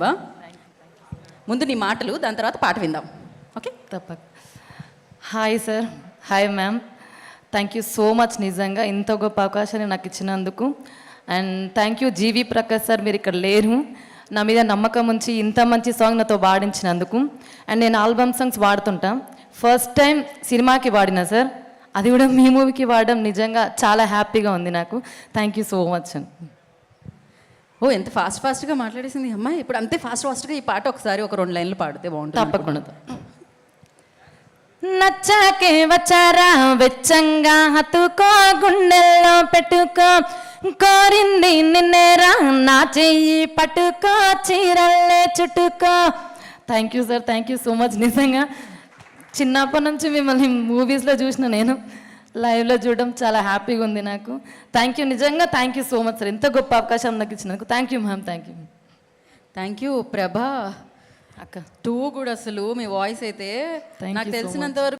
వా ముందు నీ మాటలు, దాని తర్వాత పాట విందాం. ఓకే, తప్పక. Hi sir, hi ma'am, thank you so much నిజంగా ఇంత గొప్ప అవకాశాన్ని నాకు ఇచ్చినందుకు. And thank you G V Prakash sir, మీరు ఇక్కడ లేరు, నా మీద నమ్మకం ఉంచి ఇంత మంచి సాంగ్ నాతో పాడించినందుకు. అండ్ నేను ఆల్బమ్ సాంగ్స్ వాడుతుంటా, ఫస్ట్ టైం సినిమాకి వాడినా సార్, అది కూడా మీ మూవీకి వాడడం నిజంగా చాలా హ్యాపీగా ఉంది నాకు. థ్యాంక్ యూ సో మచ్ అండి. ఓ ఎంత ఫాస్ట్గా మాట్లాడేసింది అమ్మాయి. ఇప్పుడు అంతే ఫాస్ట్గా ఈ పాట ఒకసారి ఒక 2 లైన్లు పాడితే బాగుంటుంది. తప్పకుండా. నచ్చాకే వచ్చారా వెచ్చంగా హత్తుకో, గుండెల్లో పెట్టుకో, కోరింది నిన్నేరా నా చెయ్యి పట్టుకో, చీరల్లే చుట్టుకో. Thank you sir, thank you so much. నిజంగా చిన్నప్పటి నుంచి మిమ్మల్ని మూవీస్లో చూసిన నేను, లైవ్లో చూడడం చాలా హ్యాపీగా ఉంది నాకు. థ్యాంక్ యూ, నిజంగా thank you so much sir, ఇంత గొప్ప అవకాశం నాకు ఇచ్చినందుకు. Thank you ma'am, thank you. Thank you ప్రభా అక్క. 2 కూడా అసలు మీ వాయిస్ అయితే Thank నాకు you so తెలిసినంత వరకు